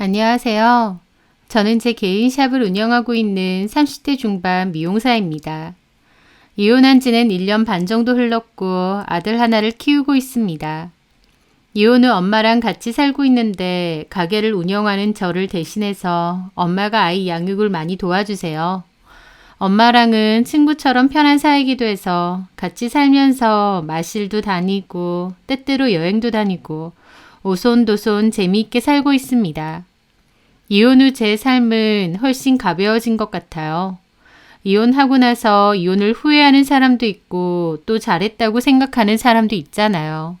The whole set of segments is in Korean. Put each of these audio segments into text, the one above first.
안녕하세요. 저는 제 개인 샵을 운영하고 있는 30대 중반 미용사입니다. 이혼한 지는 1년 반 정도 흘렀고 아들 하나를 키우고 있습니다. 이혼 후 엄마랑 같이 살고 있는데 가게를 운영하는 저를 대신해서 엄마가 아이 양육을 많이 도와주세요. 엄마랑은 친구처럼 편한 사이기도 해서 같이 살면서 마실도 다니고 때때로 여행도 다니고 오손도손 재미있게 살고 있습니다. 이혼 후 제 삶은 훨씬 가벼워진 것 같아요. 이혼하고 나서 이혼을 후회하는 사람도 있고 또 잘했다고 생각하는 사람도 있잖아요.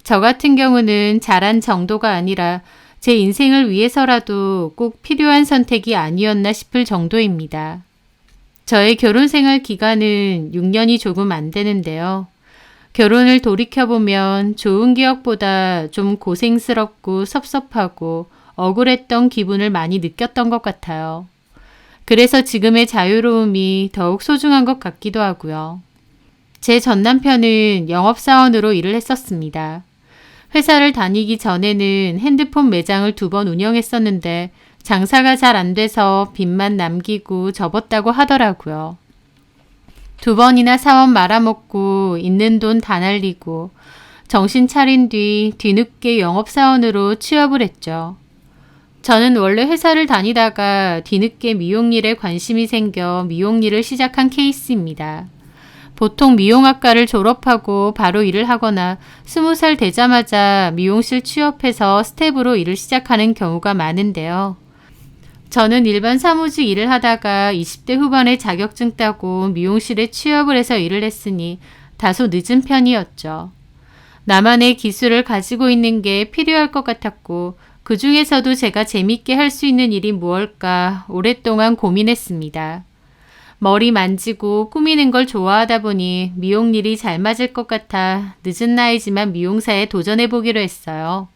저 같은 경우는 잘한 정도가 아니라 제 인생을 위해서라도 꼭 필요한 선택이 아니었나 싶을 정도입니다. 저의 결혼 생활 기간은 6년이 조금 안 되는데요. 결혼을 돌이켜보면 좋은 기억보다 좀 고생스럽고 섭섭하고 억울했던 기분을 많이 느꼈던 것 같아요. 그래서 지금의 자유로움이 더욱 소중한 것 같기도 하고요. 제 전 남편은 영업사원으로 일을 했었습니다. 회사를 다니기 전에는 핸드폰 매장을 2번 운영했었는데 장사가 잘 안 돼서 빚만 남기고 접었다고 하더라고요. 2번이나 사원 말아먹고 있는 돈 다 날리고 정신 차린 뒤 뒤늦게 영업사원으로 취업을 했죠. 저는 원래 회사를 다니다가 뒤늦게 미용일에 관심이 생겨 미용일을 시작한 케이스입니다. 보통 미용학과를 졸업하고 바로 일을 하거나 20살 되자마자 미용실 취업해서 스텝으로 일을 시작하는 경우가 많은데요. 저는 일반 사무직 일을 하다가 20대 후반에 자격증 따고 미용실에 취업을 해서 일을 했으니 다소 늦은 편이었죠. 나만의 기술을 가지고 있는 게 필요할 것 같았고 그 중에서도 제가 재밌게 할 수 있는 일이 무엇일까 오랫동안 고민했습니다. 머리 만지고 꾸미는 걸 좋아하다 보니 미용일이 잘 맞을 것 같아 늦은 나이지만 미용사에 도전해보기로 했어요.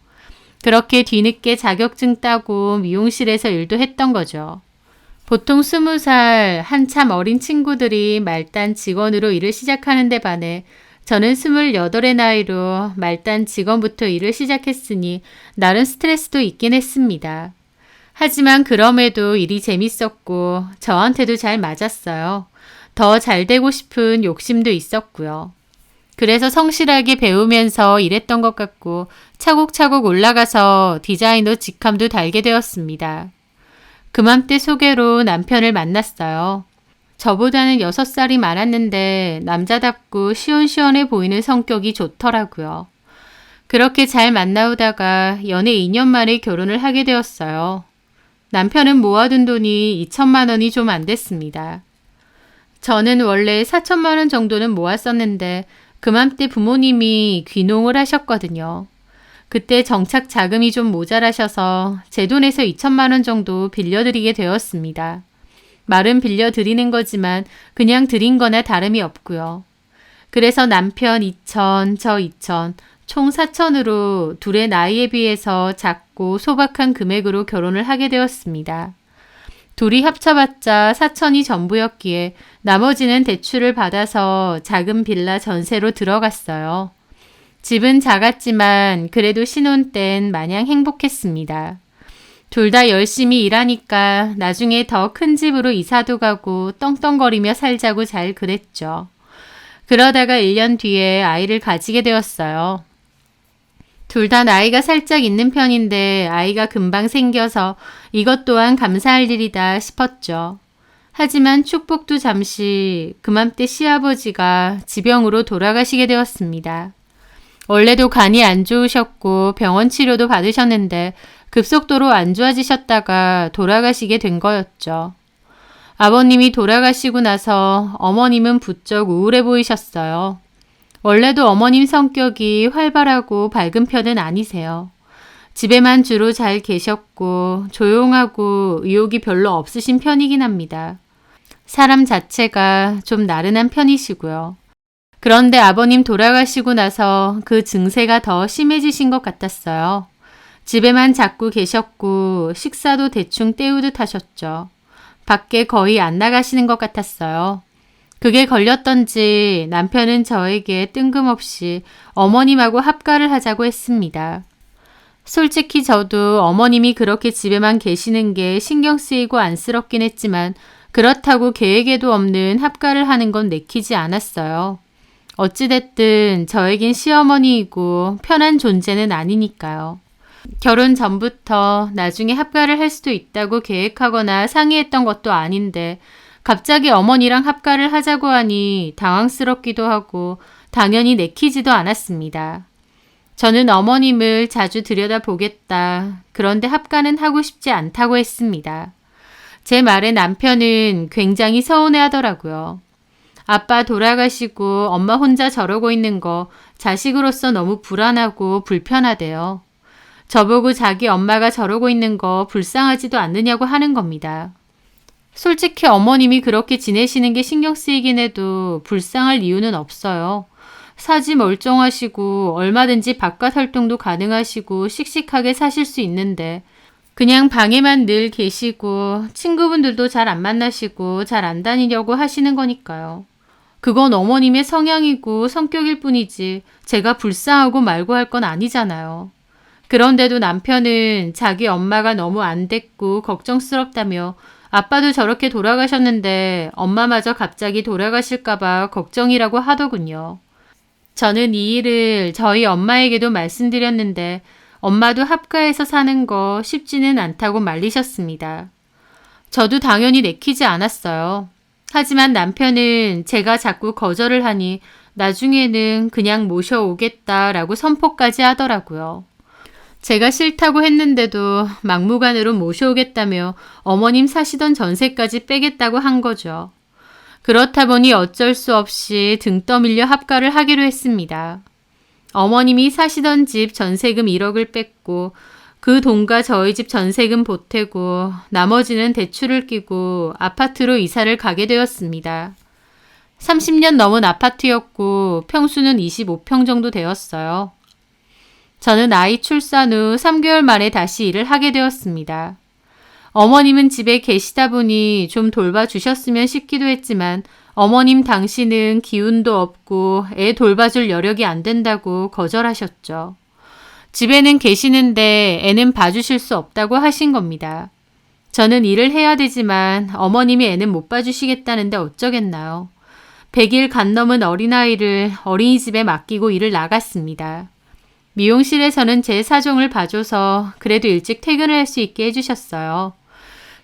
그렇게 뒤늦게 자격증 따고 미용실에서 일도 했던 거죠. 보통 20살 한참 어린 친구들이 말단 직원으로 일을 시작하는 데 반해 저는 28의 나이로 말단 직원부터 일을 시작했으니 나름 스트레스도 있긴 했습니다. 하지만 그럼에도 일이 재밌었고 저한테도 잘 맞았어요. 더 잘 되고 싶은 욕심도 있었고요. 그래서 성실하게 배우면서 일했던 것 같고 차곡차곡 올라가서 디자이너 직함도 달게 되었습니다. 그맘때 소개로 남편을 만났어요. 저보다는 6살이 많았는데 남자답고 시원시원해 보이는 성격이 좋더라고요. 그렇게 잘 만나오다가 연애 2년 만에 결혼을 하게 되었어요. 남편은 모아둔 돈이 2천만 원이 좀 안 됐습니다. 저는 원래 4천만 원 정도는 모았었는데 그맘때 부모님이 귀농을 하셨거든요. 그때 정착 자금이 좀 모자라셔서 제 돈에서 2천만 원 정도 빌려드리게 되었습니다. 말은 빌려드리는 거지만 그냥 드린 거나 다름이 없고요. 그래서 남편 2천, 저 2천, 총 4천으로 둘의 나이에 비해서 작고 소박한 금액으로 결혼을 하게 되었습니다. 둘이 합쳐봤자 4천이 전부였기에 나머지는 대출을 받아서 작은 빌라 전세로 들어갔어요. 집은 작았지만 그래도 신혼 땐 마냥 행복했습니다. 둘 다 열심히 일하니까 나중에 더 큰 집으로 이사도 가고 떵떵거리며 살자고 잘 그랬죠. 그러다가 1년 뒤에 아이를 가지게 되었어요. 둘 다 나이가 살짝 있는 편인데 아이가 금방 생겨서 이것 또한 감사할 일이다 싶었죠. 하지만 축복도 잠시 그맘때 시아버지가 지병으로 돌아가시게 되었습니다. 원래도 간이 안 좋으셨고 병원 치료도 받으셨는데 급속도로 안 좋아지셨다가 돌아가시게 된 거였죠. 아버님이 돌아가시고 나서 어머님은 부쩍 우울해 보이셨어요. 원래도 어머님 성격이 활발하고 밝은 편은 아니세요. 집에만 주로 잘 계셨고 조용하고 의욕이 별로 없으신 편이긴 합니다. 사람 자체가 좀 나른한 편이시고요. 그런데 아버님 돌아가시고 나서 그 증세가 더 심해지신 것 같았어요. 집에만 자꾸 계셨고 식사도 대충 때우듯 하셨죠. 밖에 거의 안 나가시는 것 같았어요. 그게 걸렸던지 남편은 저에게 뜬금없이 어머님하고 합가를 하자고 했습니다. 솔직히 저도 어머님이 그렇게 집에만 계시는 게 신경 쓰이고 안쓰럽긴 했지만 그렇다고 계획에도 없는 합가를 하는 건 내키지 않았어요. 어찌됐든 저에겐 시어머니이고 편한 존재는 아니니까요. 결혼 전부터 나중에 합가를 할 수도 있다고 계획하거나 상의했던 것도 아닌데 갑자기 어머니랑 합가를 하자고 하니 당황스럽기도 하고 당연히 내키지도 않았습니다. 저는 어머님을 자주 들여다보겠다. 그런데 합가는 하고 싶지 않다고 했습니다. 제 말에 남편은 굉장히 서운해 하더라고요. 아빠 돌아가시고 엄마 혼자 저러고 있는 거 자식으로서 너무 불안하고 불편하대요. 저보고 자기 엄마가 저러고 있는 거 불쌍하지도 않느냐고 하는 겁니다. 솔직히 어머님이 그렇게 지내시는 게 신경 쓰이긴 해도 불쌍할 이유는 없어요. 사지 멀쩡하시고 얼마든지 바깥 활동도 가능하시고 씩씩하게 사실 수 있는데 그냥 방에만 늘 계시고 친구분들도 잘 안 만나시고 잘 안 다니려고 하시는 거니까요. 그건 어머님의 성향이고 성격일 뿐이지 제가 불쌍하고 말고 할 건 아니잖아요. 그런데도 남편은 자기 엄마가 너무 안 됐고 걱정스럽다며 아빠도 저렇게 돌아가셨는데 엄마마저 갑자기 돌아가실까봐 걱정이라고 하더군요. 저는 이 일을 저희 엄마에게도 말씀드렸는데 엄마도 합가해서 사는 거 쉽지는 않다고 말리셨습니다. 저도 당연히 내키지 않았어요. 하지만 남편은 제가 자꾸 거절을 하니 나중에는 그냥 모셔오겠다라고 선포까지 하더라고요. 제가 싫다고 했는데도 막무가내로 모셔오겠다며 어머님 사시던 전세까지 빼겠다고 한 거죠. 그렇다 보니 어쩔 수 없이 등 떠밀려 합가를 하기로 했습니다. 어머님이 사시던 집 전세금 1억을 뺐고 그 돈과 저희 집 전세금 보태고 나머지는 대출을 끼고 아파트로 이사를 가게 되었습니다. 30년 넘은 아파트였고 평수는 25평 정도 되었어요. 저는 아이 출산 후 3개월 만에 다시 일을 하게 되었습니다. 어머님은 집에 계시다 보니 좀 돌봐주셨으면 싶기도 했지만 어머님 당시는 기운도 없고 애 돌봐줄 여력이 안 된다고 거절하셨죠. 집에는 계시는데 애는 봐주실 수 없다고 하신 겁니다. 저는 일을 해야 되지만 어머님이 애는 못 봐주시겠다는데 어쩌겠나요. 100일 간 넘은 어린아이를 어린이집에 맡기고 일을 나갔습니다. 미용실에서는 제 사정을 봐줘서 그래도 일찍 퇴근을 할 수 있게 해주셨어요.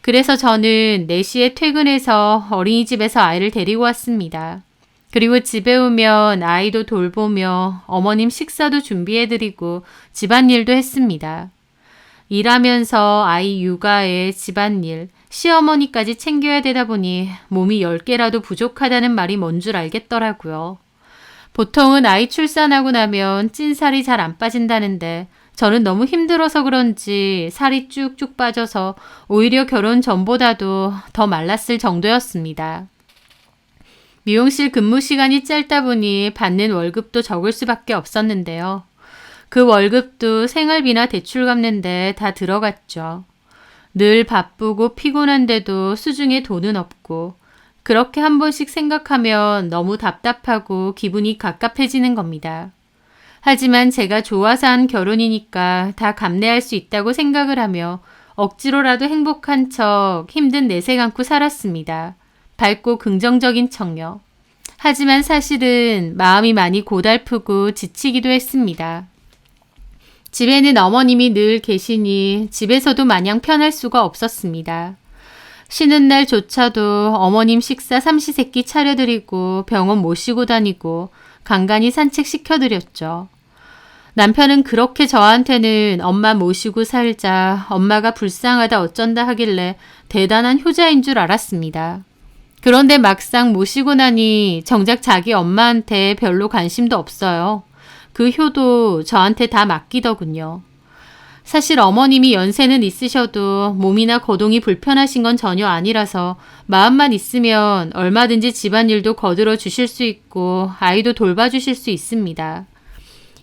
그래서 저는 4시에 퇴근해서 어린이집에서 아이를 데리고 왔습니다. 그리고 집에 오면 아이도 돌보며 어머님 식사도 준비해드리고 집안일도 했습니다. 일하면서 아이 육아에 집안일, 시어머니까지 챙겨야 되다 보니 몸이 10개라도 부족하다는 말이 뭔 줄 알겠더라고요. 보통은 아이 출산하고 나면 찐살이 잘 안 빠진다는데 저는 너무 힘들어서 그런지 살이 쭉쭉 빠져서 오히려 결혼 전보다도 더 말랐을 정도였습니다. 미용실 근무 시간이 짧다 보니 받는 월급도 적을 수밖에 없었는데요. 그 월급도 생활비나 대출 갚는데 다 들어갔죠. 늘 바쁘고 피곤한데도 수중에 돈은 없고 그렇게 한 번씩 생각하면 너무 답답하고 기분이 갑갑해지는 겁니다. 하지만 제가 좋아서 한 결혼이니까 다 감내할 수 있다고 생각을 하며 억지로라도 행복한 척 힘든 내색 안고 살았습니다. 밝고 긍정적인 척요. 하지만 사실은 마음이 많이 고달프고 지치기도 했습니다. 집에는 어머님이 늘 계시니 집에서도 마냥 편할 수가 없었습니다. 쉬는 날조차도 어머님 식사 삼시세끼 차려드리고 병원 모시고 다니고 간간히 산책시켜드렸죠. 남편은 그렇게 저한테는 엄마 모시고 살자, 엄마가 불쌍하다 어쩐다 하길래 대단한 효자인 줄 알았습니다. 그런데 막상 모시고 나니 정작 자기 엄마한테 별로 관심도 없어요. 그 효도 저한테 다 맡기더군요. 사실 어머님이 연세는 있으셔도 몸이나 거동이 불편하신 건 전혀 아니라서 마음만 있으면 얼마든지 집안일도 거들어 주실 수 있고 아이도 돌봐주실 수 있습니다.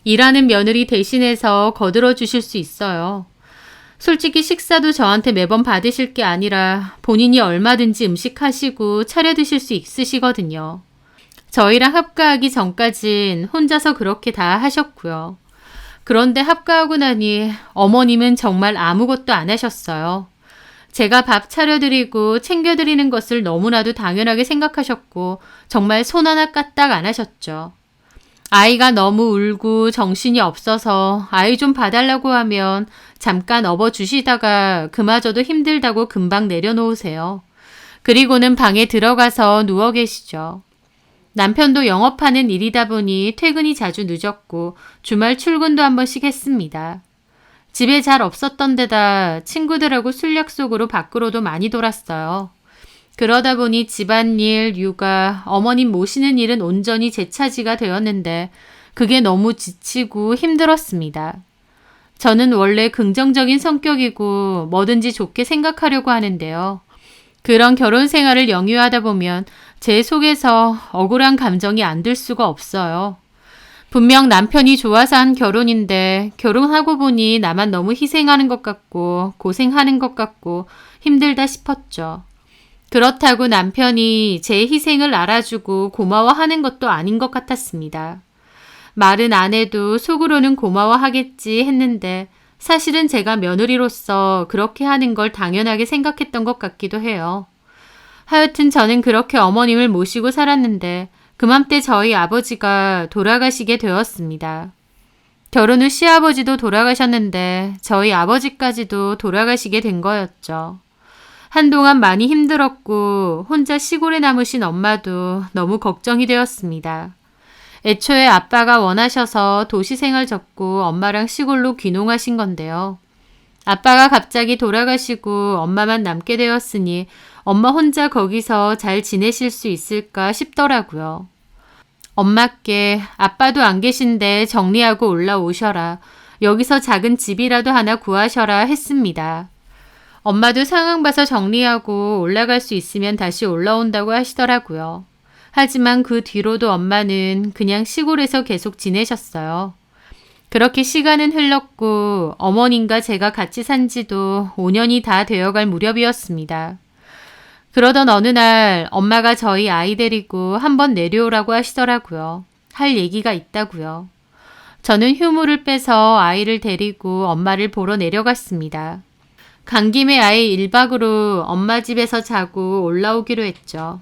일하는 며느리 대신해서 거들어 주실 수 있어요. 솔직히 식사도 저한테 매번 받으실 게 아니라 본인이 얼마든지 음식 하시고 차려 드실 수 있으시거든요. 저희랑 합가하기 전까진 혼자서 그렇게 다 하셨고요. 그런데 합가하고 나니 어머님은 정말 아무것도 안 하셨어요. 제가 밥 차려드리고 챙겨드리는 것을 너무나도 당연하게 생각하셨고 정말 손 하나 까딱 안 하셨죠. 아이가 너무 울고 정신이 없어서 아이 좀 봐달라고 하면 잠깐 업어주시다가 그마저도 힘들다고 금방 내려놓으세요. 그리고는 방에 들어가서 누워 계시죠. 남편도 영업하는 일이다 보니 퇴근이 자주 늦었고 주말 출근도 한 번씩 했습니다. 집에 잘 없었던 데다 친구들하고 술 약속으로 밖으로도 많이 돌았어요. 그러다 보니 집안일, 육아, 어머님 모시는 일은 온전히 제 차지가 되었는데 그게 너무 지치고 힘들었습니다. 저는 원래 긍정적인 성격이고 뭐든지 좋게 생각하려고 하는데요. 그런 결혼 생활을 영위하다 보면 제 속에서 억울한 감정이 안 들 수가 없어요. 분명 남편이 좋아서 한 결혼인데 결혼하고 보니 나만 너무 희생하는 것 같고 고생하는 것 같고 힘들다 싶었죠. 그렇다고 남편이 제 희생을 알아주고 고마워하는 것도 아닌 것 같았습니다. 말은 안 해도 속으로는 고마워하겠지 했는데 사실은 제가 며느리로서 그렇게 하는 걸 당연하게 생각했던 것 같기도 해요. 하여튼 저는 그렇게 어머님을 모시고 살았는데 그맘때 저희 아버지가 돌아가시게 되었습니다. 결혼 후 시아버지도 돌아가셨는데 저희 아버지까지도 돌아가시게 된 거였죠. 한동안 많이 힘들었고 혼자 시골에 남으신 엄마도 너무 걱정이 되었습니다. 애초에 아빠가 원하셔서 도시 생활 접고 엄마랑 시골로 귀농하신 건데요. 아빠가 갑자기 돌아가시고 엄마만 남게 되었으니 엄마 혼자 거기서 잘 지내실 수 있을까 싶더라고요. 엄마께 아빠도 안 계신데 정리하고 올라오셔라. 여기서 작은 집이라도 하나 구하셔라 했습니다. 엄마도 상황 봐서 정리하고 올라갈 수 있으면 다시 올라온다고 하시더라고요. 하지만 그 뒤로도 엄마는 그냥 시골에서 계속 지내셨어요. 그렇게 시간은 흘렀고 어머님과 제가 같이 산 지도 5년이 다 되어갈 무렵이었습니다. 그러던 어느 날 엄마가 저희 아이 데리고 한번 내려오라고 하시더라고요. 할 얘기가 있다고요. 저는 휴무를 빼서 아이를 데리고 엄마를 보러 내려갔습니다. 간 김에 아이 1박으로 엄마 집에서 자고 올라오기로 했죠.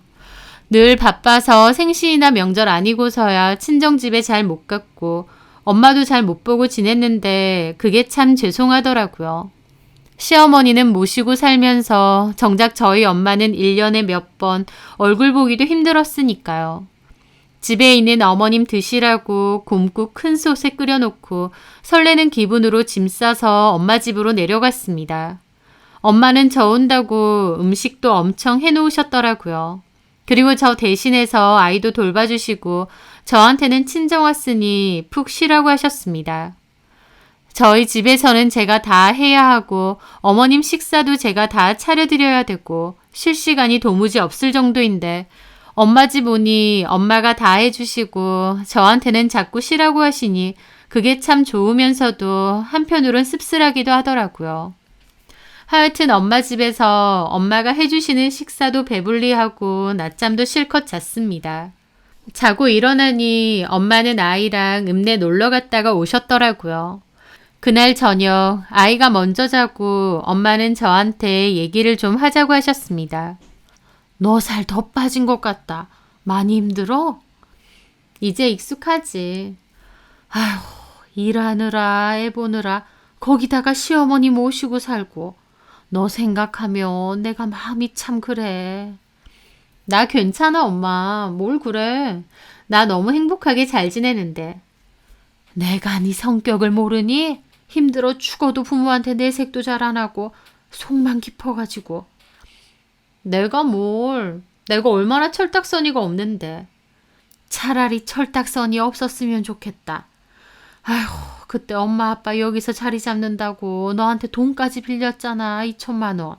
늘 바빠서 생신이나 명절 아니고서야 친정집에 잘 못 갔고 엄마도 잘 못 보고 지냈는데 그게 참 죄송하더라고요. 시어머니는 모시고 살면서 정작 저희 엄마는 1년에 몇 번 얼굴 보기도 힘들었으니까요. 집에 있는 어머님 드시라고 곰국 큰 솥에 끓여놓고 설레는 기분으로 짐 싸서 엄마 집으로 내려갔습니다. 엄마는 저 온다고 음식도 엄청 해놓으셨더라고요. 그리고 저 대신해서 아이도 돌봐주시고 저한테는 친정 왔으니 푹 쉬라고 하셨습니다. 저희 집에서는 제가 다 해야 하고 어머님 식사도 제가 다 차려드려야 되고 쉴 시간이 도무지 없을 정도인데 엄마 집 오니 엄마가 다 해주시고 저한테는 자꾸 쉬라고 하시니 그게 참 좋으면서도 한편으론 씁쓸하기도 하더라고요. 하여튼 엄마 집에서 엄마가 해주시는 식사도 배불리하고 낮잠도 실컷 잤습니다. 자고 일어나니 엄마는 아이랑 읍내 놀러 갔다가 오셨더라고요. 그날 저녁 아이가 먼저 자고 엄마는 저한테 얘기를 좀 하자고 하셨습니다. 너 살 더 빠진 것 같다. 많이 힘들어? 이제 익숙하지. 아휴, 일하느라 애 보느라 거기다가 시어머니 모시고 살고 너 생각하면 내가 마음이 참 그래. 나 괜찮아 엄마. 뭘 그래. 나 너무 행복하게 잘 지내는데. 내가 네 성격을 모르니? 힘들어 죽어도 부모한테 내색도 잘 안 하고 속만 깊어가지고. 내가 얼마나 철딱서니가 없는데. 차라리 철딱서니 없었으면 좋겠다. 아휴, 그때 엄마 아빠 여기서 자리 잡는다고 너한테 돈까지 빌렸잖아. 2천만 원.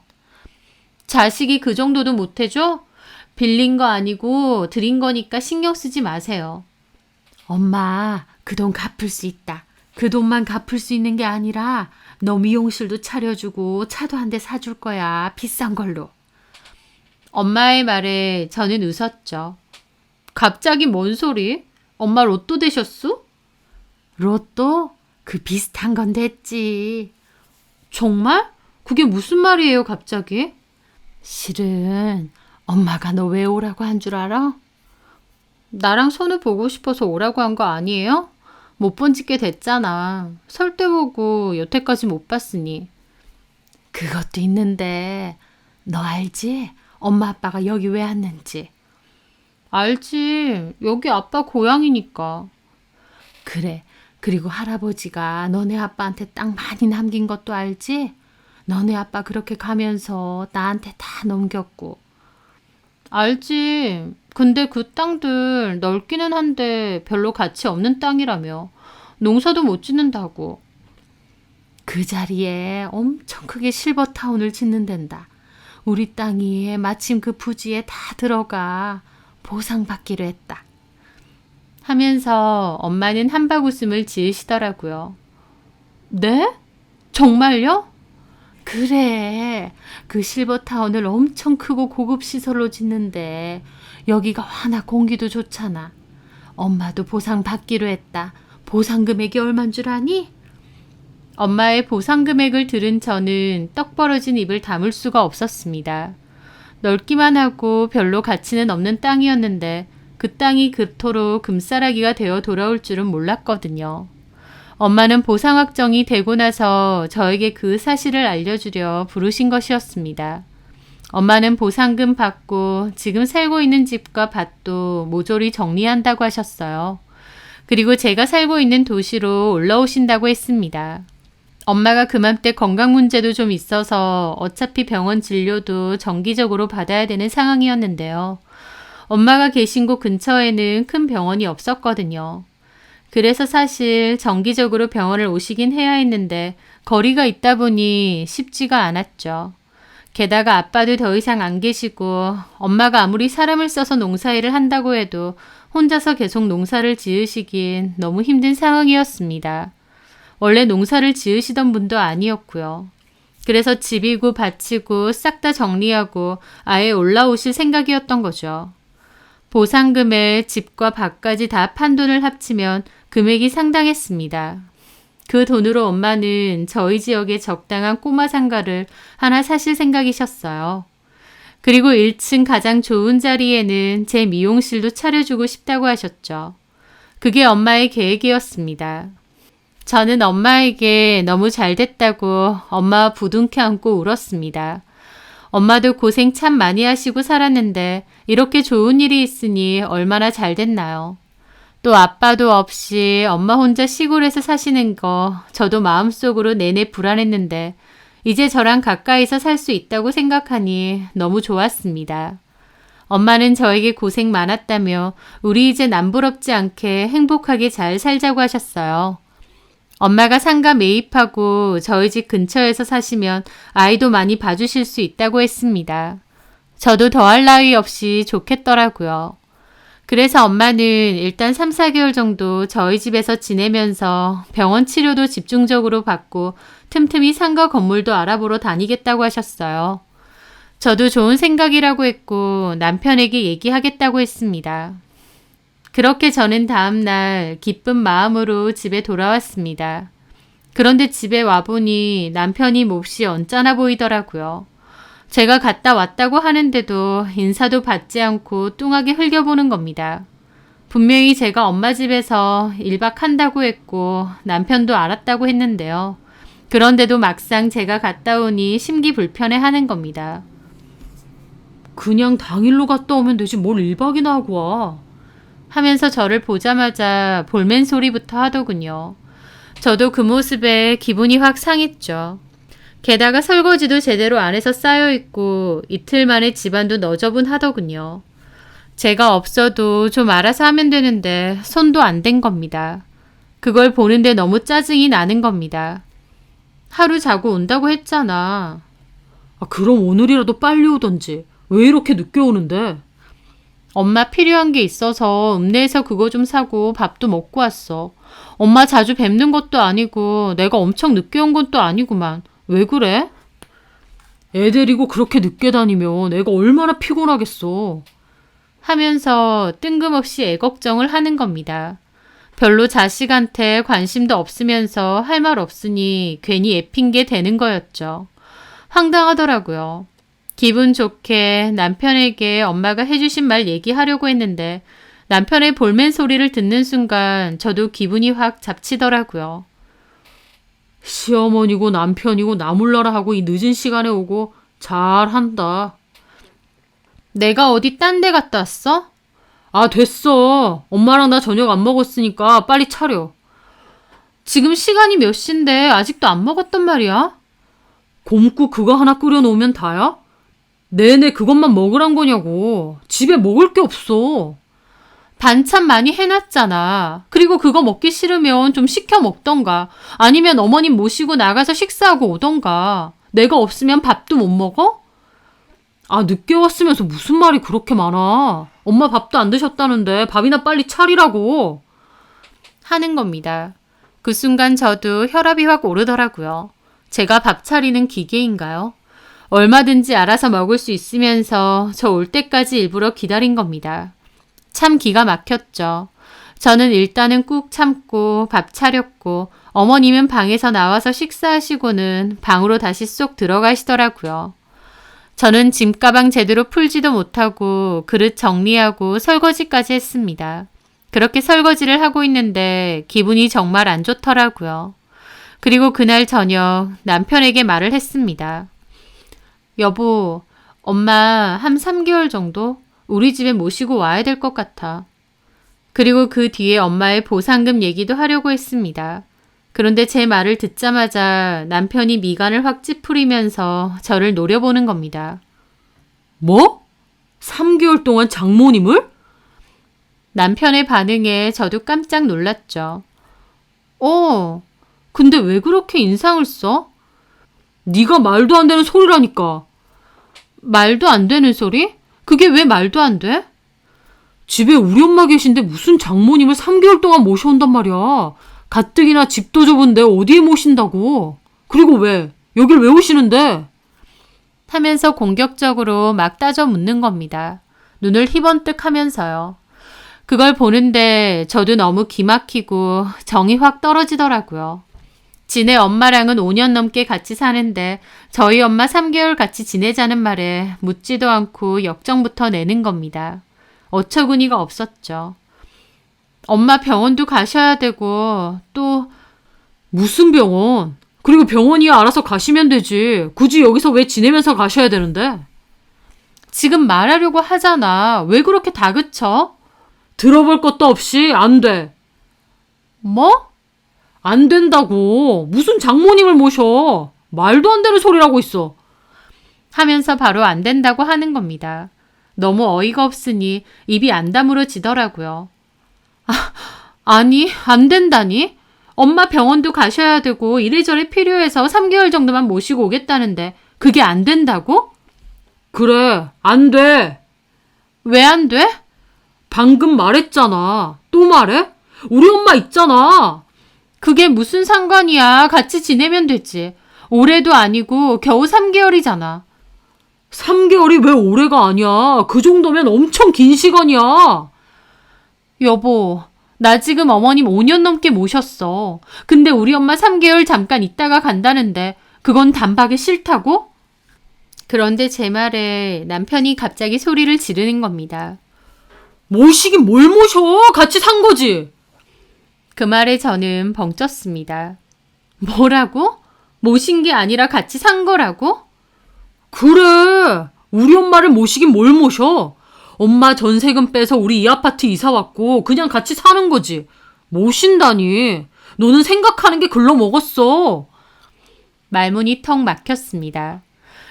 자식이 그 정도도 못해줘? 빌린 거 아니고 드린 거니까 신경 쓰지 마세요. 엄마, 그 돈 갚을 수 있다. 그 돈만 갚을 수 있는 게 아니라 너 미용실도 차려주고 차도 한 대 사줄 거야. 비싼 걸로. 엄마의 말에 저는 웃었죠. 갑자기 뭔 소리? 엄마 로또 되셨어? 로또? 그 비슷한 건 됐지. 정말? 그게 무슨 말이에요, 갑자기? 실은 엄마가 너 왜 오라고 한 줄 알아? 나랑 선우 보고 싶어서 오라고 한 거 아니에요? 못 본 지 꽤 됐잖아. 설 때 보고 여태까지 못 봤으니. 그것도 있는데 너 알지? 엄마 아빠가 여기 왜 왔는지. 알지. 여기 아빠 고향이니까. 그래. 그리고 할아버지가 너네 아빠한테 땅 많이 남긴 것도 알지? 너네 아빠 그렇게 가면서 나한테 다 넘겼고. 알지. 근데 그 땅들 넓기는 한데 별로 가치 없는 땅이라며. 농사도 못 짓는다고. 그 자리에 엄청 크게 실버타운을 짓는단다. 우리 땅이 마침 그 부지에 다 들어가 보상받기로 했다. 하면서 엄마는 한박 웃음을 지으시더라고요. 네? 정말요? 그래. 그 실버타운을 엄청 크고 고급 시설로 짓는데 여기가 워낙 공기도 좋잖아. 엄마도 보상받기로 했다. 보상 금액이 얼만 줄 아니? 엄마의 보상 금액을 들은 저는 떡 벌어진 입을 다물 수가 없었습니다. 넓기만 하고 별로 가치는 없는 땅이었는데 그 땅이 그토록 금싸라기가 되어 돌아올 줄은 몰랐거든요. 엄마는 보상 확정이 되고 나서 저에게 그 사실을 알려주려 부르신 것이었습니다. 엄마는 보상금 받고 지금 살고 있는 집과 밭도 모조리 정리한다고 하셨어요. 그리고 제가 살고 있는 도시로 올라오신다고 했습니다. 엄마가 그맘때 건강 문제도 좀 있어서 어차피 병원 진료도 정기적으로 받아야 되는 상황이었는데요. 엄마가 계신 곳 근처에는 큰 병원이 없었거든요. 그래서 사실 정기적으로 병원을 오시긴 해야 했는데 거리가 있다 보니 쉽지가 않았죠. 게다가 아빠도 더 이상 안 계시고 엄마가 아무리 사람을 써서 농사일을 한다고 해도 혼자서 계속 농사를 지으시긴 너무 힘든 상황이었습니다. 원래 농사를 지으시던 분도 아니었고요. 그래서 집이고 밭이고 싹 다 정리하고 아예 올라오실 생각이었던 거죠. 보상금에 집과 밭까지 다 판돈을 합치면 금액이 상당했습니다. 그 돈으로 엄마는 저희 지역에 적당한 꼬마 상가를 하나 사실 생각이셨어요. 그리고 1층 가장 좋은 자리에는 제 미용실도 차려주고 싶다고 하셨죠. 그게 엄마의 계획이었습니다. 저는 엄마에게 너무 잘 됐다고 엄마와 부둥켜 안고 울었습니다. 엄마도 고생 참 많이 하시고 살았는데 이렇게 좋은 일이 있으니 얼마나 잘 됐나요? 또 아빠도 없이 엄마 혼자 시골에서 사시는 거 저도 마음속으로 내내 불안했는데 이제 저랑 가까이서 살 수 있다고 생각하니 너무 좋았습니다. 엄마는 저에게 고생 많았다며 우리 이제 남부럽지 않게 행복하게 잘 살자고 하셨어요. 엄마가 상가 매입하고 저희 집 근처에서 사시면 아이도 많이 봐주실 수 있다고 했습니다. 저도 더할 나위 없이 좋겠더라고요. 그래서 엄마는 일단 3, 4개월 정도 저희 집에서 지내면서 병원 치료도 집중적으로 받고 틈틈이 상가 건물도 알아보러 다니겠다고 하셨어요. 저도 좋은 생각이라고 했고 남편에게 얘기하겠다고 했습니다. 그렇게 저는 다음날 기쁜 마음으로 집에 돌아왔습니다. 그런데 집에 와보니 남편이 몹시 언짢아 보이더라고요. 제가 갔다 왔다고 하는데도 인사도 받지 않고 뚱하게 흘겨보는 겁니다. 분명히 제가 엄마 집에서 1박 한다고 했고 남편도 알았다고 했는데요. 그런데도 막상 제가 갔다 오니 심기불편해 하는 겁니다. 그냥 당일로 갔다 오면 되지 뭘 1박이나 하고 와. 하면서 저를 보자마자 볼멘 소리부터 하더군요. 저도 그 모습에 기분이 확 상했죠. 게다가 설거지도 제대로 안 해서 쌓여있고 이틀 만에 집안도 너저분하더군요. 제가 없어도 좀 알아서 하면 되는데 손도 안 댄 겁니다. 그걸 보는데 너무 짜증이 나는 겁니다. 하루 자고 온다고 했잖아. 그럼 오늘이라도 빨리 오던지. 왜 이렇게 늦게 오는데? 엄마 필요한 게 있어서 읍내에서 그거 좀 사고 밥도 먹고 왔어. 엄마 자주 뵙는 것도 아니고 내가 엄청 늦게 온 건 또 아니구만. 왜 그래? 애 데리고 그렇게 늦게 다니면 애가 얼마나 피곤하겠어. 하면서 뜬금없이 애 걱정을 하는 겁니다. 별로 자식한테 관심도 없으면서 할 말 없으니 괜히 애핑게 되는 거였죠. 황당하더라고요. 기분 좋게 남편에게 엄마가 해주신 말 얘기하려고 했는데 남편의 볼멘 소리를 듣는 순간 저도 기분이 확 잡치더라고요. 시어머니고 남편이고 나 몰라라 하고 이 늦은 시간에 오고 잘한다. 내가 어디 딴 데 갔다 왔어? 아, 됐어. 엄마랑 나 저녁 안 먹었으니까 빨리 차려. 지금 시간이 몇 시인데 아직도 안 먹었단 말이야? 곰국 그거 하나 끓여놓으면 다야? 내내 그것만 먹으란 거냐고. 집에 먹을 게 없어. 반찬 많이 해놨잖아. 그리고 그거 먹기 싫으면 좀 시켜 먹던가. 아니면 어머님 모시고 나가서 식사하고 오던가. 내가 없으면 밥도 못 먹어? 아, 늦게 왔으면서 무슨 말이 그렇게 많아. 엄마 밥도 안 드셨다는데 밥이나 빨리 차리라고. 하는 겁니다. 그 순간 저도 혈압이 확 오르더라고요. 제가 밥 차리는 기계인가요? 얼마든지 알아서 먹을 수 있으면서 저 올 때까지 일부러 기다린 겁니다. 참 기가 막혔죠. 저는 일단은 꾹 참고 밥 차렸고 어머님은 방에서 나와서 식사하시고는 방으로 다시 쏙 들어가시더라고요. 저는 짐가방 제대로 풀지도 못하고 그릇 정리하고 설거지까지 했습니다. 그렇게 설거지를 하고 있는데 기분이 정말 안 좋더라고요. 그리고 그날 저녁 남편에게 말을 했습니다. 여보, 엄마 한 3개월 정도 우리 집에 모시고 와야 될 것 같아. 그리고 그 뒤에 엄마의 보상금 얘기도 하려고 했습니다. 그런데 제 말을 듣자마자 남편이 미간을 확 찌푸리면서 저를 노려보는 겁니다. 뭐? 3개월 동안 장모님을? 남편의 반응에 저도 깜짝 놀랐죠. 근데 왜 그렇게 인상을 써? 네가 말도 안 되는 소리라니까. 말도 안 되는 소리? 그게 왜 말도 안 돼? 집에 우리 엄마 계신데 무슨 장모님을 3개월 동안 모셔온단 말이야. 가뜩이나 집도 좁은데 어디에 모신다고. 그리고 왜? 여길 왜 오시는데? 하면서 공격적으로 막 따져 묻는 겁니다. 눈을 희번뜩 하면서요. 그걸 보는데 저도 너무 기막히고 정이 확 떨어지더라고요. 지네 엄마랑은 5년 넘게 같이 사는데 저희 엄마 3개월 같이 지내자는 말에 묻지도 않고 역정부터 내는 겁니다. 어처구니가 없었죠. 엄마 병원도 가셔야 되고 또 무슨 병원? 그리고 병원이야 알아서 가시면 되지. 굳이 여기서 왜 지내면서 가셔야 되는데? 지금 말하려고 하잖아. 왜 그렇게 다그쳐? 들어볼 것도 없이 안 돼. 뭐? 안 된다고. 무슨 장모님을 모셔. 말도 안 되는 소리라고 있어. 하면서 바로 안 된다고 하는 겁니다. 너무 어이가 없으니 입이 안 다물어지더라고요. 아니, 안 된다니? 엄마 병원도 가셔야 되고 이래저래 필요해서 3개월 정도만 모시고 오겠다는데 그게 안 된다고? 그래, 안 돼. 왜 안 돼? 방금 말했잖아. 또 말해? 우리 엄마 있잖아. 그게 무슨 상관이야. 같이 지내면 되지. 올해도 아니고 겨우 3개월이잖아. 3개월이 왜 올해가 아니야? 그 정도면 엄청 긴 시간이야. 여보, 나 지금 어머님 5년 넘게 모셨어. 근데 우리 엄마 3개월 잠깐 있다가 간다는데 그건 단박에 싫다고? 그런데 제 말에 남편이 갑자기 소리를 지르는 겁니다. 모시긴 뭘 모셔? 같이 산 거지. 그 말에 저는 벙쪘습니다. 뭐라고? 모신 게 아니라 같이 산 거라고? 그래. 우리 엄마를 모시긴 뭘 모셔. 엄마 전세금 빼서 우리 이 아파트 이사 왔고 그냥 같이 사는 거지. 모신다니. 너는 생각하는 게 글러먹었어. 말문이 턱 막혔습니다.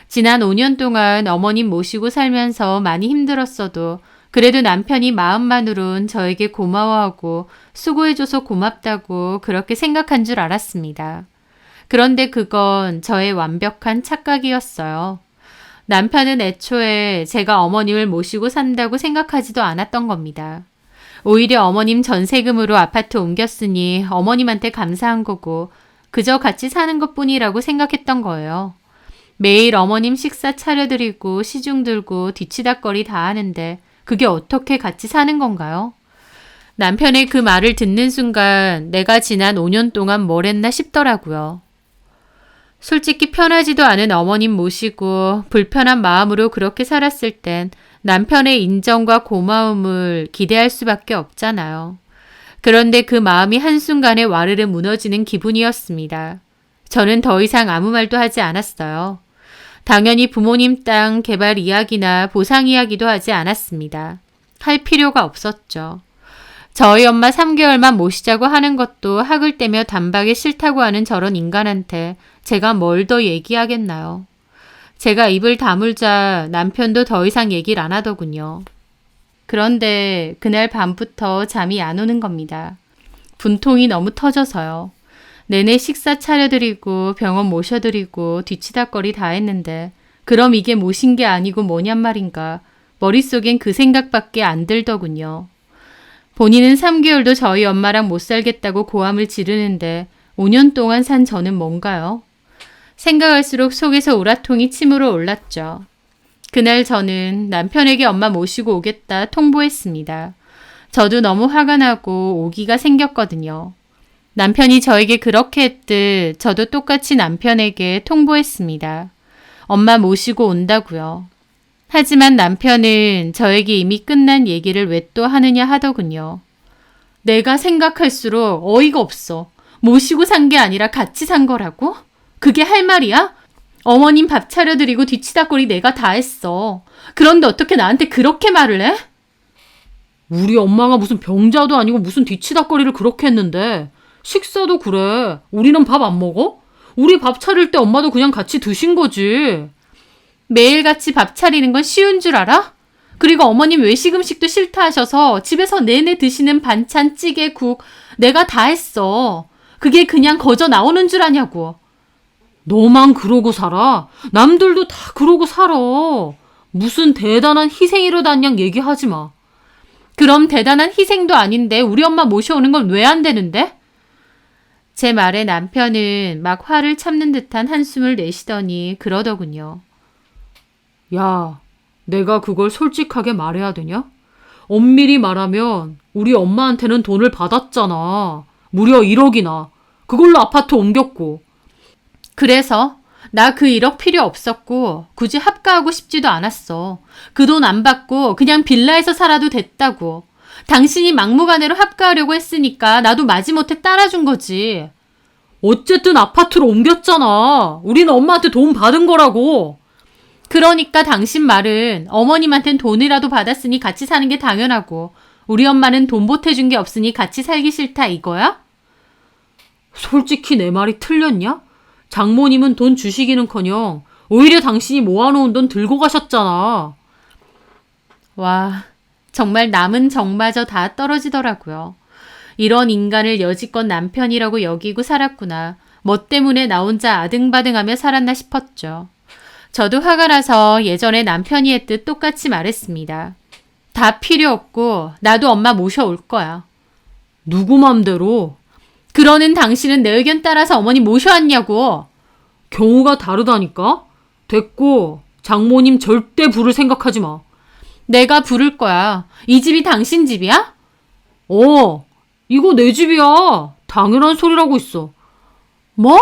지난 5년 동안 어머님 모시고 살면서 많이 힘들었어도 그래도 남편이 마음만으론 저에게 고마워하고 수고해줘서 고맙다고 그렇게 생각한 줄 알았습니다. 그런데 그건 저의 완벽한 착각이었어요. 남편은 애초에 제가 어머님을 모시고 산다고 생각하지도 않았던 겁니다. 오히려 어머님 전세금으로 아파트 옮겼으니 어머님한테 감사한 거고 그저 같이 사는 것뿐이라고 생각했던 거예요. 매일 어머님 식사 차려드리고 시중 들고 뒤치다꺼리 다 하는데 그게 어떻게 같이 사는 건가요? 남편의 그 말을 듣는 순간 내가 지난 5년 동안 뭘 했나 싶더라고요. 솔직히 편하지도 않은 어머님 모시고 불편한 마음으로 그렇게 살았을 땐 남편의 인정과 고마움을 기대할 수밖에 없잖아요. 그런데 그 마음이 한순간에 와르르 무너지는 기분이었습니다. 저는 더 이상 아무 말도 하지 않았어요. 당연히 부모님 땅 개발 이야기나 보상 이야기도 하지 않았습니다. 할 필요가 없었죠. 저희 엄마 3개월만 모시자고 하는 것도 학을 떼며 단박에 싫다고 하는 저런 인간한테 제가 뭘 더 얘기하겠나요? 제가 입을 다물자 남편도 더 이상 얘기를 안 하더군요. 그런데 그날 밤부터 잠이 안 오는 겁니다. 분통이 너무 터져서요. 내내 식사 차려드리고 병원 모셔드리고 뒤치다꺼리 다 했는데 그럼 이게 모신 게 아니고 뭐냔 말인가. 머릿속엔 그 생각밖에 안 들더군요. 본인은 3개월도 저희 엄마랑 못 살겠다고 고함을 지르는데 5년 동안 산 저는 뭔가요? 생각할수록 속에서 우라통이 침으로 올랐죠. 그날 저는 남편에게 엄마 모시고 오겠다 통보했습니다. 저도 너무 화가 나고 오기가 생겼거든요. 남편이 저에게 그렇게 했듯 저도 똑같이 남편에게 통보했습니다. 엄마 모시고 온다고요. 하지만 남편은 저에게 이미 끝난 얘기를 왜 또 하느냐 하더군요. 내가 생각할수록 어이가 없어. 모시고 산 게 아니라 같이 산 거라고? 그게 할 말이야? 어머님 밥 차려드리고 뒤치다꺼리 내가 다 했어. 그런데 어떻게 나한테 그렇게 말을 해? 우리 엄마가 무슨 병자도 아니고 무슨 뒤치다꺼리를 그렇게 했는데 식사도 그래. 우리는 밥 안 먹어? 우리 밥 차릴 때 엄마도 그냥 같이 드신 거지. 매일같이 밥 차리는 건 쉬운 줄 알아? 그리고 어머님 외식 음식도 싫다 하셔서 집에서 내내 드시는 반찬, 찌개, 국 내가 다 했어. 그게 그냥 거저 나오는 줄 아냐고. 너만 그러고 살아? 남들도 다 그러고 살아. 무슨 대단한 희생이로단 양 얘기하지 마. 그럼 대단한 희생도 아닌데 우리 엄마 모셔오는 건 왜 안 되는데? 제 말에 남편은 막 화를 참는 듯한 한숨을 내쉬더니 그러더군요. 야, 내가 그걸 솔직하게 말해야 되냐? 엄밀히 말하면 우리 엄마한테는 돈을 받았잖아. 무려 1억이나. 그걸로 아파트 옮겼고. 그래서 나 그 1억 필요 없었고 굳이 합가하고 싶지도 않았어. 그 돈 안 받고 그냥 빌라에서 살아도 됐다고. 당신이 막무가내로 합가하려고 했으니까 나도 마지못해 따라준 거지. 어쨌든 아파트로 옮겼잖아. 우리는 엄마한테 돈 받은 거라고. 그러니까 당신 말은 어머님한텐 돈이라도 받았으니 같이 사는 게 당연하고 우리 엄마는 돈 보태준 게 없으니 같이 살기 싫다 이거야? 솔직히 내 말이 틀렸냐? 장모님은 돈 주시기는커녕 오히려 당신이 모아놓은 돈 들고 가셨잖아. 와, 정말 남은 정마저 다 떨어지더라고요. 이런 인간을 여지껏 남편이라고 여기고 살았구나. 뭐 때문에 나 혼자 아등바등하며 살았나 싶었죠. 저도 화가 나서 예전에 남편이 했듯 똑같이 말했습니다. 다 필요 없고 나도 엄마 모셔올 거야. 누구 맘대로? 그러는 당신은 내 의견 따라서 어머니 모셔왔냐고. 경우가 다르다니까? 됐고 장모님 절대 부를 생각하지 마. 내가 부를 거야. 이 집이 당신 집이야? 이거 내 집이야. 당연한 소리라고 있어. 뭐?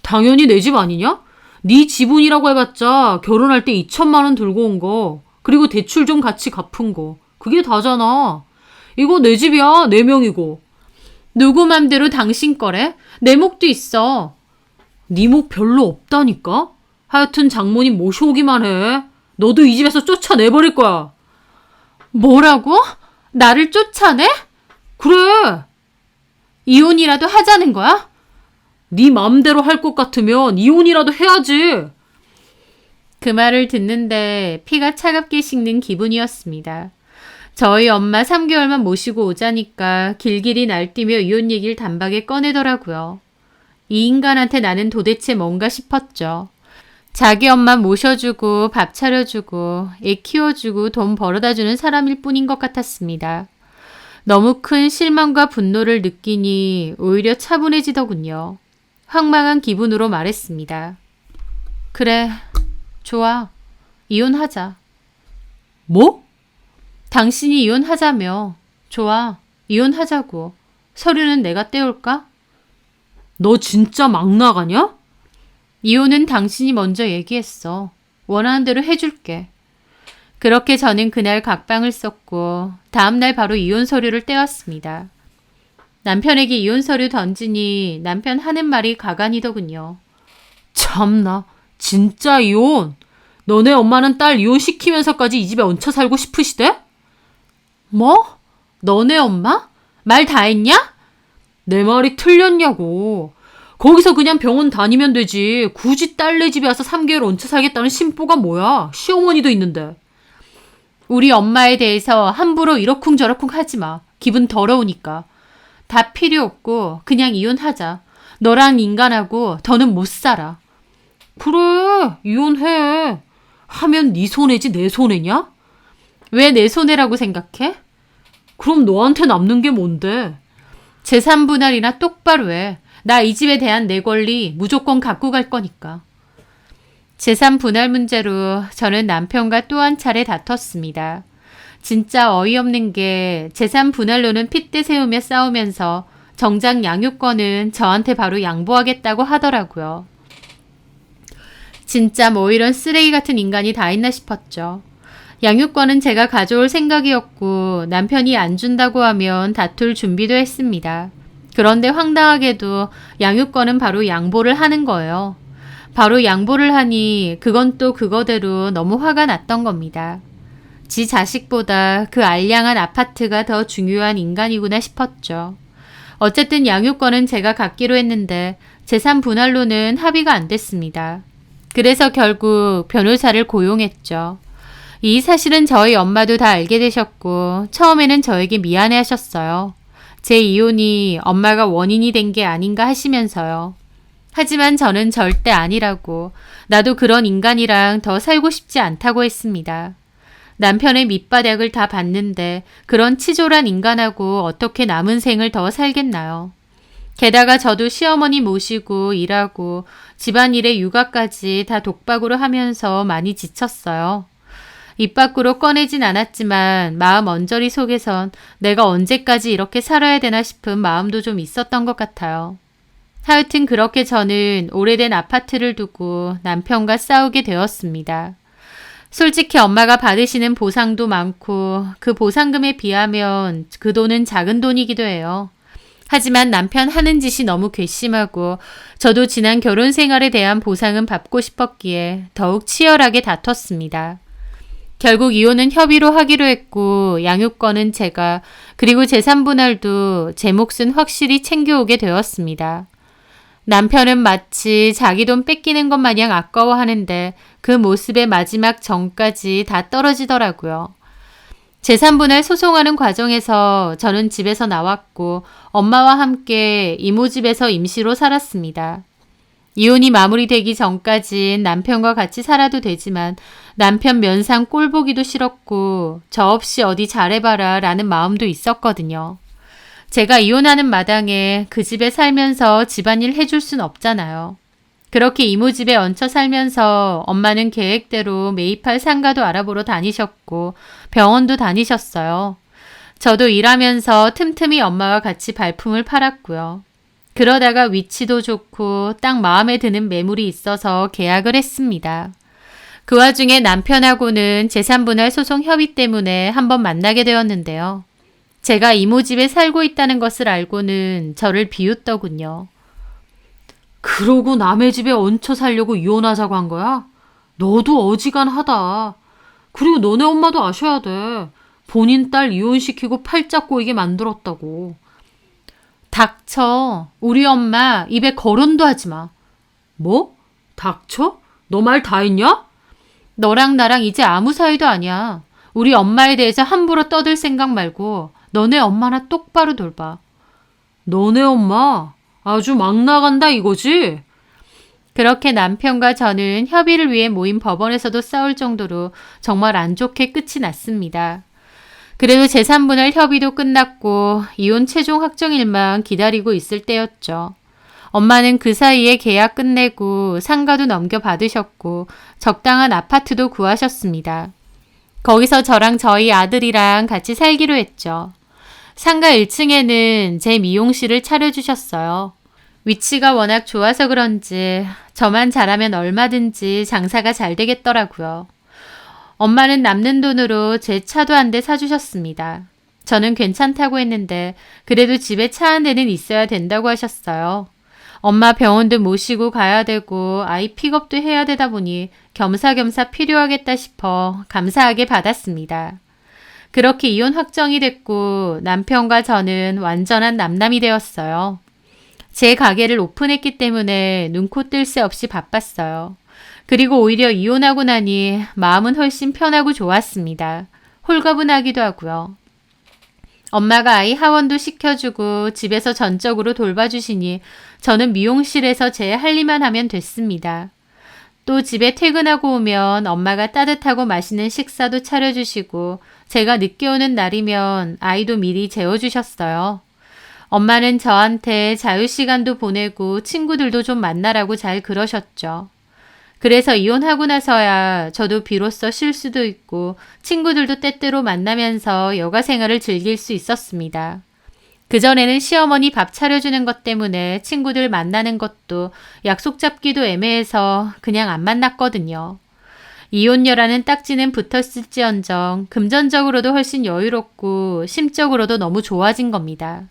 당연히 내 집 아니냐? 네 지분이라고 해봤자 결혼할 때 2천만 원 들고 온 거, 그리고 대출 좀 같이 갚은 거. 그게 다잖아. 이거 내 집이야. 4명이고. 누구 맘대로 당신 거래? 내 목도 있어. 네 목 별로 없다니까? 하여튼 장모님 모셔오기만 해. 너도 이 집에서 쫓아내버릴 거야. 뭐라고? 나를 쫓아내? 그래. 이혼이라도 하자는 거야? 네 맘대로 할 것 같으면 이혼이라도 해야지. 그 말을 듣는데 피가 차갑게 식는 기분이었습니다. 저희 엄마 3개월만 모시고 오자니까 길길이 날뛰며 이혼 얘기를 단박에 꺼내더라고요. 이 인간한테 나는 도대체 뭔가 싶었죠. 자기 엄마 모셔주고 밥 차려주고 애 키워주고 돈 벌어다주는 사람일 뿐인 것 같았습니다. 너무 큰 실망과 분노를 느끼니 오히려 차분해지더군요. 황망한 기분으로 말했습니다. 그래, 좋아. 이혼하자. 뭐? 당신이 이혼하자며. 좋아. 이혼하자고. 서류는 내가 떼올까? 너 진짜 막 나가냐? 이혼은 당신이 먼저 얘기했어. 원하는 대로 해줄게. 그렇게 저는 그날 각방을 썼고 다음날 바로 이혼 서류를 떼왔습니다. 남편에게 이혼 서류 던지니 남편 하는 말이 가관이더군요. 참나, 진짜 이혼? 너네 엄마는 딸 이혼시키면서까지 이 집에 얹혀 살고 싶으시대? 뭐? 너네 엄마? 말 다 했냐? 내 말이 틀렸냐고. 거기서 그냥 병원 다니면 되지. 굳이 딸네 집에 와서 3개월 얹혀 살겠다는 심보가 뭐야? 시어머니도 있는데. 우리 엄마에 대해서 함부로 이러쿵저러쿵 하지 마. 기분 더러우니까. 다 필요 없고 그냥 이혼하자. 너랑 인간하고 더는 못 살아. 그래, 이혼해. 하면 네 손해지 내 손해냐? 왜 내 손해라고 생각해? 그럼 너한테 남는 게 뭔데? 재산 분할이나 똑바로 해. 나 이 집에 대한 내 권리 무조건 갖고 갈 거니까. 재산 분할 문제로 저는 남편과 또 한 차례 다퉜습니다. 진짜 어이없는 게 재산 분할로는 핏대 세우며 싸우면서 정작 양육권은 저한테 바로 양보하겠다고 하더라고요. 진짜 뭐 이런 쓰레기 같은 인간이 다 있나 싶었죠. 양육권은 제가 가져올 생각이었고 남편이 안 준다고 하면 다툴 준비도 했습니다. 그런데 황당하게도 양육권은 바로 양보를 하는 거예요. 바로 양보를 하니 그건 또 그거대로 너무 화가 났던 겁니다. 지 자식보다 그 알량한 아파트가 더 중요한 인간이구나 싶었죠. 어쨌든 양육권은 제가 갖기로 했는데 재산 분할로는 합의가 안 됐습니다. 그래서 결국 변호사를 고용했죠. 이 사실은 저희 엄마도 다 알게 되셨고 처음에는 저에게 미안해 하셨어요. 제 이혼이 엄마가 원인이 된 게 아닌가 하시면서요. 하지만 저는 절대 아니라고, 나도 그런 인간이랑 더 살고 싶지 않다고 했습니다. 남편의 밑바닥을 다 봤는데 그런 치졸한 인간하고 어떻게 남은 생을 더 살겠나요? 게다가 저도 시어머니 모시고 일하고 집안일에 육아까지 다 독박으로 하면서 많이 지쳤어요. 입 밖으로 꺼내진 않았지만 마음 언저리 속에선 내가 언제까지 이렇게 살아야 되나 싶은 마음도 좀 있었던 것 같아요. 하여튼 그렇게 저는 오래된 아파트를 두고 남편과 싸우게 되었습니다. 솔직히 엄마가 받으시는 보상도 많고 그 보상금에 비하면 그 돈은 작은 돈이기도 해요. 하지만 남편 하는 짓이 너무 괘씸하고 저도 지난 결혼 생활에 대한 보상은 받고 싶었기에 더욱 치열하게 다퉜습니다. 결국 이혼은 협의로 하기로 했고 양육권은 제가, 그리고 재산 분할도 제 몫은 확실히 챙겨오게 되었습니다. 남편은 마치 자기 돈 뺏기는 것 마냥 아까워하는데 그 모습의 마지막 정까지 다 떨어지더라고요. 재산 분할 소송하는 과정에서 저는 집에서 나왔고 엄마와 함께 이모 집에서 임시로 살았습니다. 이혼이 마무리되기 전까진 남편과 같이 살아도 되지만 남편 면상 꼴 보기도 싫었고 저 없이 어디 잘해봐라 라는 마음도 있었거든요. 제가 이혼하는 마당에 그 집에 살면서 집안일 해줄 순 없잖아요. 그렇게 이모 집에 얹혀 살면서 엄마는 계획대로 매입할 상가도 알아보러 다니셨고 병원도 다니셨어요. 저도 일하면서 틈틈이 엄마와 같이 발품을 팔았고요. 그러다가 위치도 좋고 딱 마음에 드는 매물이 있어서 계약을 했습니다. 그 와중에 남편하고는 재산분할 소송 협의 때문에 한번 만나게 되었는데요. 제가 이모 집에 살고 있다는 것을 알고는 저를 비웃더군요. 그러고 남의 집에 얹혀 살려고 이혼하자고 한 거야? 너도 어지간하다. 그리고 너네 엄마도 아셔야 돼. 본인 딸 이혼시키고 팔짝 꼬이게 만들었다고. 닥쳐. 우리 엄마 입에 거론도 하지 마. 뭐? 닥쳐? 너 말 다 했냐? 너랑 나랑 이제 아무 사이도 아니야. 우리 엄마에 대해서 함부로 떠들 생각 말고 너네 엄마나 똑바로 돌봐. 너네 엄마 아주 막 나간다 이거지? 그렇게 남편과 저는 협의를 위해 모인 법원에서도 싸울 정도로 정말 안 좋게 끝이 났습니다. 그래도 재산분할 협의도 끝났고 이혼 최종 확정일만 기다리고 있을 때였죠. 엄마는 그 사이에 계약 끝내고 상가도 넘겨받으셨고 적당한 아파트도 구하셨습니다. 거기서 저랑 저희 아들이랑 같이 살기로 했죠. 상가 1층에는 제 미용실을 차려주셨어요. 위치가 워낙 좋아서 그런지 저만 잘하면 얼마든지 장사가 잘 되겠더라고요. 엄마는 남는 돈으로 제 차도 한 대 사주셨습니다. 저는 괜찮다고 했는데 그래도 집에 차 한 대는 있어야 된다고 하셨어요. 엄마 병원도 모시고 가야 되고 아이 픽업도 해야 되다 보니 겸사겸사 필요하겠다 싶어 감사하게 받았습니다. 그렇게 이혼 확정이 됐고 남편과 저는 완전한 남남이 되었어요. 제 가게를 오픈했기 때문에 눈코 뜰 새 없이 바빴어요. 그리고 오히려 이혼하고 나니 마음은 훨씬 편하고 좋았습니다. 홀가분하기도 하고요. 엄마가 아이 하원도 시켜주고 집에서 전적으로 돌봐주시니 저는 미용실에서 제 할 일만 하면 됐습니다. 또 집에 퇴근하고 오면 엄마가 따뜻하고 맛있는 식사도 차려주시고 제가 늦게 오는 날이면 아이도 미리 재워주셨어요. 엄마는 저한테 자유시간도 보내고 친구들도 좀 만나라고 잘 그러셨죠. 그래서 이혼하고 나서야 저도 비로소 쉴 수도 있고 친구들도 때때로 만나면서 여가 생활을 즐길 수 있었습니다. 그전에는 시어머니 밥 차려주는 것 때문에 친구들 만나는 것도 약속 잡기도 애매해서 그냥 안 만났거든요. 이혼녀라는 딱지는 붙었을지언정 금전적으로도 훨씬 여유롭고 심적으로도 너무 좋아진 겁니다.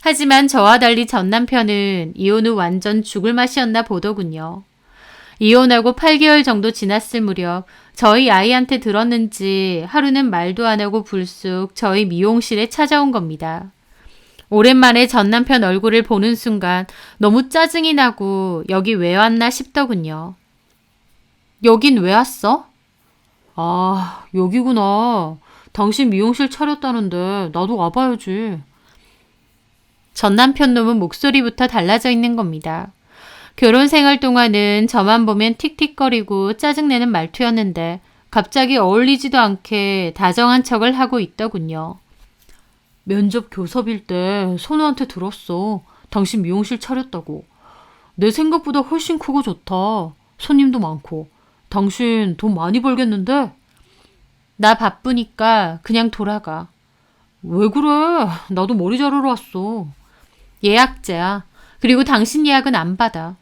하지만 저와 달리 전 남편은 이혼 후 완전 죽을 맛이었나 보더군요. 이혼하고 8개월 정도 지났을 무렵 저희 아이한테 들었는지 하루는 말도 안 하고 불쑥 저희 미용실에 찾아온 겁니다. 오랜만에 전 남편 얼굴을 보는 순간 너무 짜증이 나고 여기 왜 왔나 싶더군요. 여긴 왜 왔어? 아, 여기구나. 당신 미용실 차렸다는데 나도 와봐야지. 전 남편 놈은 목소리부터 달라져 있는 겁니다. 결혼 생활 동안은 저만 보면 틱틱거리고 짜증내는 말투였는데 갑자기 어울리지도 않게 다정한 척을 하고 있더군요. 면접 교섭일 때 선우한테 들었어. 당신 미용실 차렸다고. 내 생각보다 훨씬 크고 좋다. 손님도 많고. 당신 돈 많이 벌겠는데? 나 바쁘니까 그냥 돌아가. 왜 그래? 나도 머리 자르러 왔어. 예약제야. 그리고 당신 예약은 안 받아.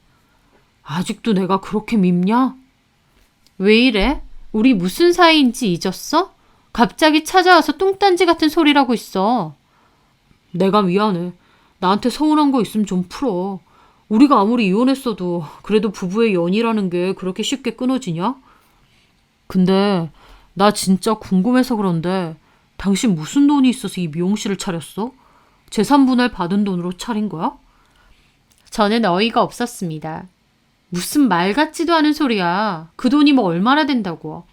아직도 내가 그렇게 밉냐? 왜 이래? 우리 무슨 사이인지 잊었어? 갑자기 찾아와서 뚱딴지 같은 소리라고 있어. 내가 미안해. 나한테 서운한 거 있으면 좀 풀어. 우리가 아무리 이혼했어도 그래도 부부의 연이라는 게 그렇게 쉽게 끊어지냐? 근데 나 진짜 궁금해서 그런데 당신 무슨 돈이 있어서 이 미용실을 차렸어? 재산분할 받은 돈으로 차린 거야? 저는 어이가 없었습니다. 무슨 말 같지도 않은 소리야. 그 돈이 뭐 얼마나 된다고.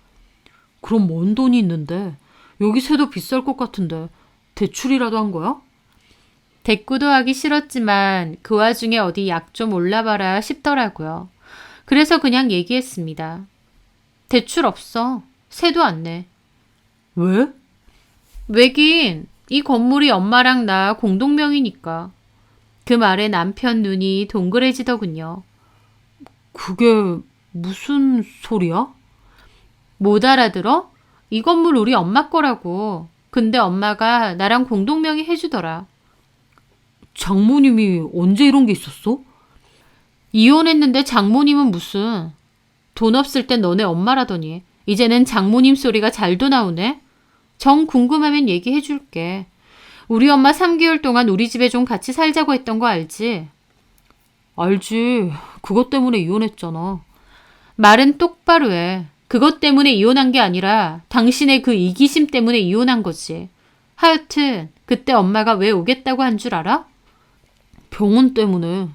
그럼 뭔 돈이 있는데? 여기 새도 비쌀 것 같은데 대출이라도 한 거야? 대꾸도 하기 싫었지만 그 와중에 어디 약 좀 올라봐라 싶더라고요. 그래서 그냥 얘기했습니다. 대출 없어. 세도 안 내. 왜? 왜긴 이 건물이 엄마랑 나 공동명의니까. 그 말에 남편 눈이 동그래지더군요. 그게 무슨 소리야? 못 알아들어? 이 건물 우리 엄마 거라고. 근데 엄마가 나랑 공동명의 해주더라. 장모님이 언제 이런 게 있었어? 이혼했는데 장모님은 무슨. 돈 없을 땐 너네 엄마라더니 이제는 장모님 소리가 잘도 나오네. 정 궁금하면 얘기해줄게. 우리 엄마 3개월 동안 우리 집에 좀 같이 살자고 했던 거 알지? 알지. 그것 때문에 이혼했잖아. 말은 똑바로 해. 그것 때문에 이혼한 게 아니라 당신의 그 이기심 때문에 이혼한 거지. 하여튼 그때 엄마가 왜 오겠다고 한 줄 알아? 병원 때문에.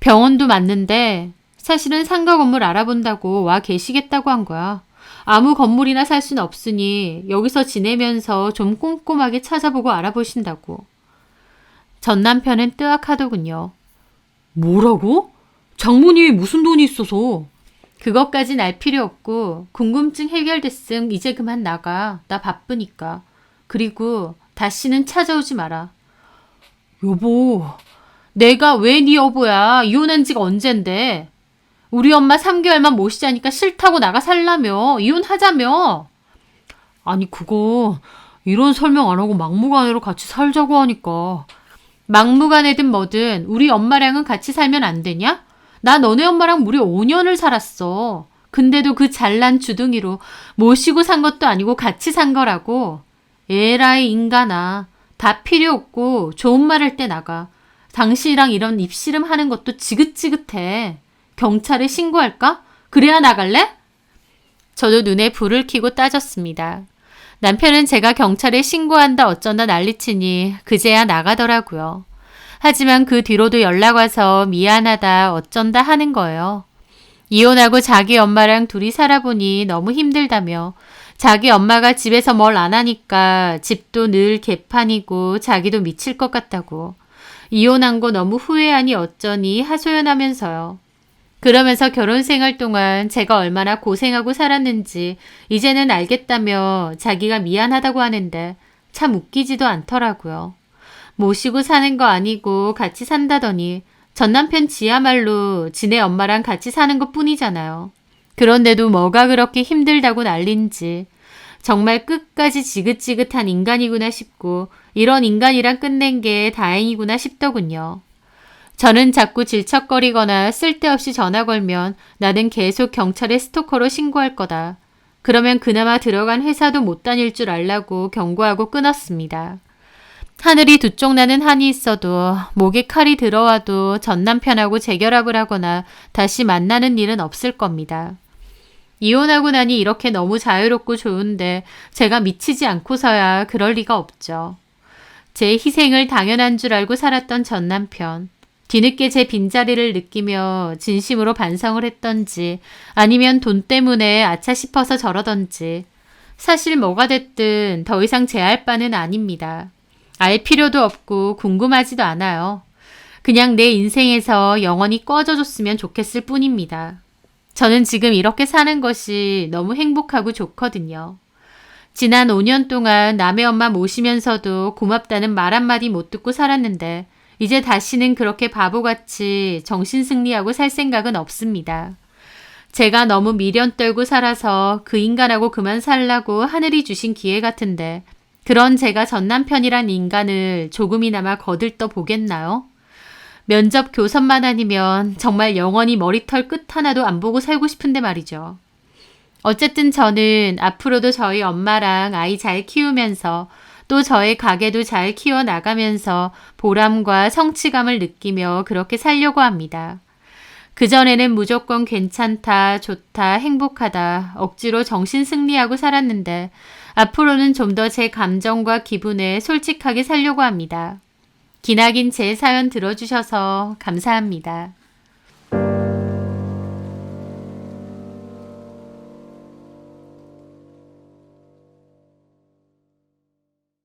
병원도 맞는데 사실은 상가 건물 알아본다고 와 계시겠다고 한 거야. 아무 건물이나 살 수는 없으니 여기서 지내면서 좀 꼼꼼하게 찾아보고 알아보신다고. 전 남편은 뜨악하더군요. 뭐라고? 장모님이 무슨 돈이 있어서? 그것까진 알 필요 없고 궁금증 해결됐음 이제 그만 나가. 나 바쁘니까. 그리고 다시는 찾아오지 마라. 여보, 내가 왜 네 여보야? 이혼한 지가 언젠데. 우리 엄마 3개월만 모시자니까 싫다고 나가 살라며. 이혼하자며. 아니 그거 이런 설명 안 하고 막무가내로 같이 살자고 하니까. 막무가내든 뭐든 우리 엄마랑은 같이 살면 안 되냐? 나 너네 엄마랑 무려 5년을 살았어. 근데도 그 잘난 주둥이로 모시고 산 것도 아니고 같이 산 거라고. 에라이 인간아. 다 필요 없고 좋은 말 할 때 나가. 당신이랑 이런 입씨름 하는 것도 지긋지긋해. 경찰에 신고할까? 그래야 나갈래? 저도 눈에 불을 켜고 따졌습니다. 남편은 제가 경찰에 신고한다 어쩐다 난리치니 그제야 나가더라고요. 하지만 그 뒤로도 연락 와서 미안하다 어쩐다 하는 거예요. 이혼하고 자기 엄마랑 둘이 살아보니 너무 힘들다며 자기 엄마가 집에서 뭘 안 하니까 집도 늘 개판이고 자기도 미칠 것 같다고. 이혼한 거 너무 후회하니 어쩌니 하소연하면서요. 그러면서 결혼 생활 동안 제가 얼마나 고생하고 살았는지 이제는 알겠다며 자기가 미안하다고 하는데 참 웃기지도 않더라고요. 모시고 사는 거 아니고 같이 산다더니 전 남편 지야말로 지네 엄마랑 같이 사는 것 뿐이잖아요. 그런데도 뭐가 그렇게 힘들다고 난린지 정말 끝까지 지긋지긋한 인간이구나 싶고 이런 인간이랑 끝낸 게 다행이구나 싶더군요. 저는 자꾸 질척거리거나 쓸데없이 전화 걸면 나는 계속 경찰에 스토커로 신고할 거다. 그러면 그나마 들어간 회사도 못 다닐 줄 알라고 경고하고 끊었습니다. 하늘이 두 쪽 나는 한이 있어도 목에 칼이 들어와도 전 남편하고 재결합을 하거나 다시 만나는 일은 없을 겁니다. 이혼하고 나니 이렇게 너무 자유롭고 좋은데 제가 미치지 않고서야 그럴 리가 없죠. 제 희생을 당연한 줄 알고 살았던 전 남편. 뒤늦게 제 빈자리를 느끼며 진심으로 반성을 했던지 아니면 돈 때문에 아차 싶어서 저러던지 사실 뭐가 됐든 더 이상 제 알 바는 아닙니다. 알 필요도 없고 궁금하지도 않아요. 그냥 내 인생에서 영원히 꺼져줬으면 좋겠을 뿐입니다. 저는 지금 이렇게 사는 것이 너무 행복하고 좋거든요. 지난 5년 동안 남의 엄마 모시면서도 고맙다는 말 한마디 못 듣고 살았는데 이제 다시는 그렇게 바보같이 정신승리하고 살 생각은 없습니다. 제가 너무 미련 떨고 살아서 그 인간하고 그만 살라고 하늘이 주신 기회 같은데 그런 제가 전 남편이란 인간을 조금이나마 거들떠 보겠나요? 면접 교섭만 아니면 정말 영원히 머리털 끝 하나도 안 보고 살고 싶은데 말이죠. 어쨌든 저는 앞으로도 저희 엄마랑 아이 잘 키우면서 또 저의 가게도 잘 키워나가면서 보람과 성취감을 느끼며 그렇게 살려고 합니다. 그전에는 무조건 괜찮다, 좋다, 행복하다, 억지로 정신승리하고 살았는데 앞으로는 좀 더 제 감정과 기분에 솔직하게 살려고 합니다. 기나긴 제 사연 들어주셔서 감사합니다.